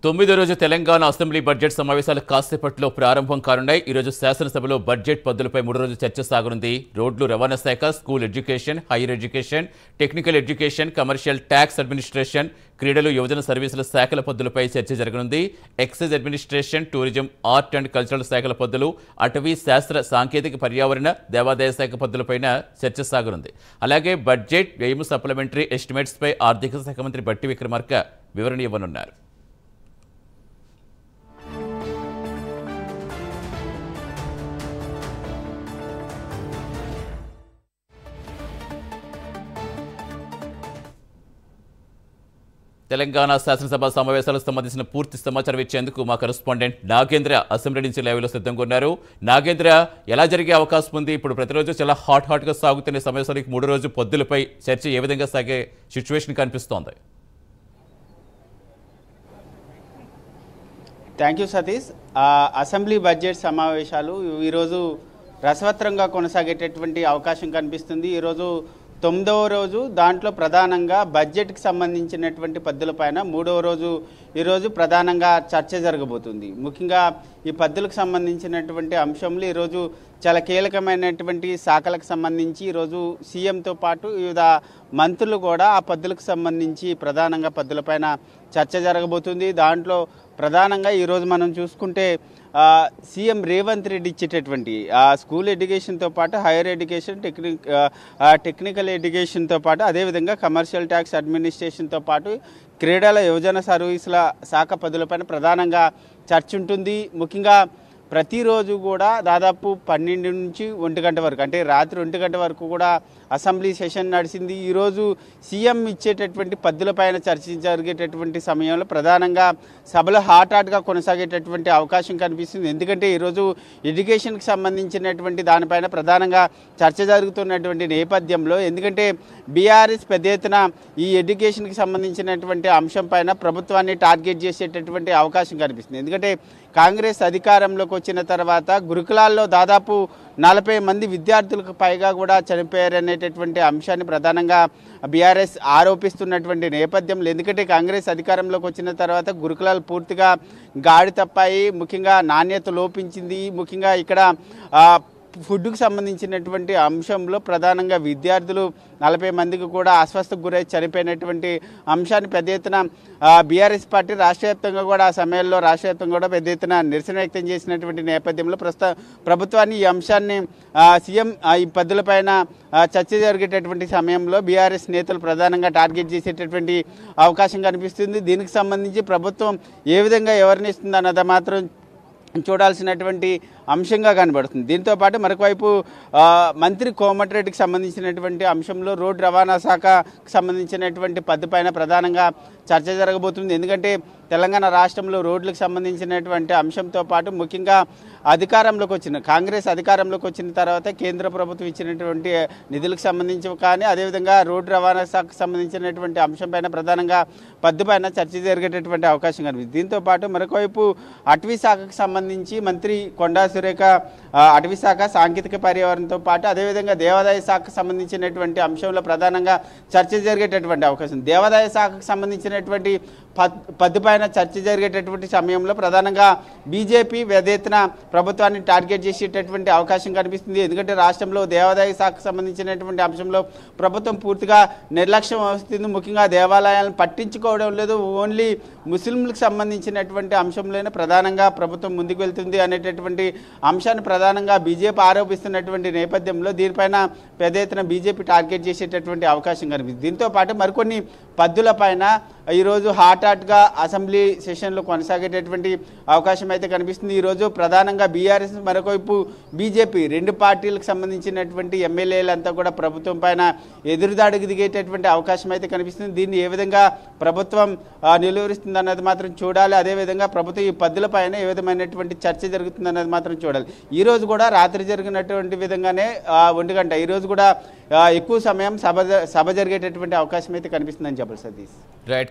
తొమ్మిదో రోజు Telangana assembly budget సమావేశాలు కాసేపట్లో ప్రారంభం కానున్నాయి. ఈ రోజు శాసనసభలో బడ్జెట్ పద్దులపై మూడో రోజు చర్చ సాగనుంది. రోడ్లు రవాణా శాఖ, school education, higher education, technical education, commercial tax administration, క్రీడలు, యువజన సర్వీసుల శాఖల పద్దులపై చర్చ జరగనుంది. Excise administration, tourism, art and cultural శాఖల పద్దులు, అటవీ, శాస్త్ర, సాంకేతిక, పర్యావరణ, దేవాదాయ శాఖ పద్దులపైన చర్చ సాగనుంది. అలాగే బడ్జెట్ వ్యయం, సప్లిమెంటరీ ఎస్టిమేట్స్ పై ఆర్థిక శాఖ మంత్రి బట్టి విక్రమార్క వివరణ ఇవ్వనున్నారు. తెలంగాణ శాసనసభ సమావేశాలకు సంబంధించిన పూర్తి సమాచారం ఇచ్చేందుకు మా కరెస్పాండెంట్ నాగేంద్ర అసెంబ్లీ నుంచి లైవ్లో సిద్ధంగా ఉన్నారు. నాగేంద్ర, ఎలా జరిగే అవకాశం ఉంది? ఇప్పుడు ప్రతిరోజు చాలా హాట్గా సాగుతున్న సమావేశానికి మూడో రోజు పొద్దులపై చర్చ ఏ విధంగా సాగే సిచ్యువేషన్ కనిపిస్తోంది? Thank you Satish. Assembly budget సమావేశాలు ఈరోజు రసవత్రంగా కొనసాగేటటువంటి అవకాశం కనిపిస్తుంది. ఈరోజు 9వ రోజు, దాంట్లో ప్రధానంగా బడ్జెట్కి సంబంధించినటువంటి పద్దులపైన మూడవ రోజు ఈరోజు ప్రధానంగా చర్చ జరగబోతుంది. ముఖ్యంగా ఈ పద్దులకు సంబంధించినటువంటి అంశంలో ఈరోజు చాలా కీలకమైనటువంటి శాఖలకు సంబంధించి ఈరోజు సీఎంతో పాటు వివిధ మంత్రులు కూడా ఆ పద్దులకు సంబంధించి ప్రధానంగా పద్దులపైన చర్చ జరగబోతుంది. దాంట్లో ప్రధానంగా ఈరోజు మనం చూసుకుంటే సీఎం రేవంత్ రెడ్డి ఇచ్చేటటువంటి స్కూల్ ఎడ్యుకేషన్తో పాటు హైయర్ ఎడ్యుకేషన్, టెక్నికల్ ఎడ్యుకేషన్తో పాటు అదేవిధంగా కమర్షియల్ ట్యాక్స్ అడ్మినిస్ట్రేషన్తో పాటు క్రీడల, యువజన సర్వీసుల శాఖ పదులపైన ప్రధానంగా చర్చ ఉంటుంది. ముఖ్యంగా ప్రతిరోజు కూడా దాదాపు 12 నుంచి 1 గంట వరకు, అంటే రాత్రి 1 గంట వరకు కూడా అసెంబ్లీ సెషన్ నడిచింది. ఈరోజు సీఎం ఇచ్చేటటువంటి పద్దులపైన చర్చ జరిగేటటువంటి సమయంలో ప్రధానంగా సభలో హాట్గా కొనసాగేటటువంటి అవకాశం కనిపిస్తుంది. ఎందుకంటే ఈరోజు ఎడ్యుకేషన్కి సంబంధించినటువంటి దానిపైన ప్రధానంగా చర్చ జరుగుతున్నటువంటి నేపథ్యంలో, ఎందుకంటే బీఆర్ఎస్ పెద్ద ఎత్తున ఈ ఎడ్యుకేషన్కి సంబంధించినటువంటి అంశం పైన ప్రభుత్వాన్ని టార్గెట్ చేసేటటువంటి అవకాశం కనిపిస్తుంది. ఎందుకంటే కాంగ్రెస్ అధికారంలోకి వచ్చిన తర్వాత గురుకులాల్లో దాదాపు 40 మంది విద్యార్థులకు పైగా కూడా చనిపోయారనేటటువంటి అంశాన్ని ప్రధానంగా బీఆర్ఎస్ ఆరోపిస్తున్నటువంటి నేపథ్యంలో, ఎందుకంటే కాంగ్రెస్ అధికారంలోకి వచ్చిన తర్వాత గురుకులాలు పూర్తిగా గాడి తప్పాయి, ముఖ్యంగా నాణ్యత లోపించింది. ముఖ్యంగా ఇక్కడ ఫుడ్కు సంబంధించినటువంటి అంశంలో ప్రధానంగా విద్యార్థులు 40 మందికి కూడా అస్వస్థకు గురై చనిపోయినటువంటి అంశాన్ని పెద్ద ఎత్తున బీఆర్ఎస్ పార్టీ రాష్ట్ర వ్యాప్తంగా కూడా ఆ సమయంలో రాష్ట్ర వ్యాప్తంగా కూడా పెద్ద ఎత్తున నిరసన వ్యక్తం చేసినటువంటి నేపథ్యంలో ప్రభుత్వాన్ని ఈ అంశాన్ని సీఎం ఈ పద్దులపైన చర్చ జరిగేటటువంటి సమయంలో బీఆర్ఎస్ నేతలు ప్రధానంగా టార్గెట్ చేసేటటువంటి అవకాశం కనిపిస్తుంది. దీనికి సంబంధించి ప్రభుత్వం ఏ విధంగా ఎవరిని ఇస్తుంది అన్నది మాత్రం చూడాల్సినటువంటి అంశంగా కనబడుతుంది. దీంతోపాటు మరొకవైపు మంత్రి కోమటిరెడ్డికి సంబంధించినటువంటి అంశంలో రోడ్డు రవాణా శాఖకు సంబంధించినటువంటి పద్దుపైన ప్రధానంగా చర్చ జరగబోతుంది. ఎందుకంటే తెలంగాణ రాష్ట్రంలో రోడ్లకు సంబంధించినటువంటి అంశంతో పాటు ముఖ్యంగా కాంగ్రెస్ అధికారంలోకి వచ్చిన తర్వాత కేంద్ర ప్రభుత్వం ఇచ్చినటువంటి నిధులకు సంబంధించి కానీ అదేవిధంగా రోడ్డు రవాణా శాఖకు సంబంధించినటువంటి అంశంపైన ప్రధానంగా పద్దుపైన చర్చ జరిగేటటువంటి అవకాశం కనిపిస్తుంది. దీంతోపాటు మరొకవైపు అటవీ శాఖకు సంబంధించి మంత్రి కొండా సురేఖ అటవీ శాఖ, సాంకేతిక, పర్యావరణంతో పాటు అదేవిధంగా దేవాదాయ శాఖకు సంబంధించినటువంటి అంశంలో ప్రధానంగా చర్చ జరిగేటటువంటి అవకాశం. దేవాదాయ శాఖకు సంబంధించినటువంటి పద్దుపైన చర్చ జరిగేటటువంటి సమయంలో ప్రధానంగా బీజేపీ ఎత్తున ప్రభుత్వాన్ని టార్గెట్ చేసేటటువంటి అవకాశం కనిపిస్తుంది. ఎందుకంటే రాష్ట్రంలో దేవాదాయ శాఖకు సంబంధించినటువంటి అంశంలో ప్రభుత్వం పూర్తిగా నిర్లక్ష్యం వస్తుంది. ముఖ్యంగా దేవాలయాలను పట్టించుకోవడం లేదు, ఓన్లీ ముస్లింలకు సంబంధించినటువంటి అంశంలోనే ప్రధానంగా ప్రభుత్వం ముందుకు వెళ్తుంది అనేటటువంటి అంశాన్ని ప్రధానంగా బీజేపీ ఆరోపిస్తున్నటువంటి నేపథ్యంలో దీనిపైన పెద్ద ఎత్తున బీజేపీ టార్గెట్ చేసేటటువంటి అవకాశం కనిపిస్తుంది. దీంతో పాటు మరికొన్ని పద్దులపైన ఈరోజు హాట్గా అసెంబ్లీ సెషన్లో కొనసాగేటటువంటి అవకాశం అయితే కనిపిస్తుంది. ఈరోజు ప్రధానంగా బీఆర్ఎస్, మరొకవైపు బీజేపీ 2 పార్టీలకు సంబంధించినటువంటి ఎమ్మెల్యేలంతా కూడా ప్రభుత్వం పైన ఎదురుదాడికి దిగేటటువంటి అవకాశం అయితే కనిపిస్తుంది. దీన్ని ఏ విధంగా ప్రభుత్వం నిలువరిస్తుంది అన్నది మాత్రం చూడాలి. అదేవిధంగా ప్రభుత్వం ఈ పద్దులపైన ఏ విధమైనటువంటి చర్చ జరుగుతుంది అన్నది మాత్రం చూడాలి. ఈరోజు కూడా రాత్రి జరిగినటువంటి విధంగానే 1 గంట ఈరోజు కూడా ఎక్కువ సమయం సభ జరిగేటటువంటి అవకాశం అయితే కనిపిస్తుందని చెప్పాలి సతీష్. రైట్.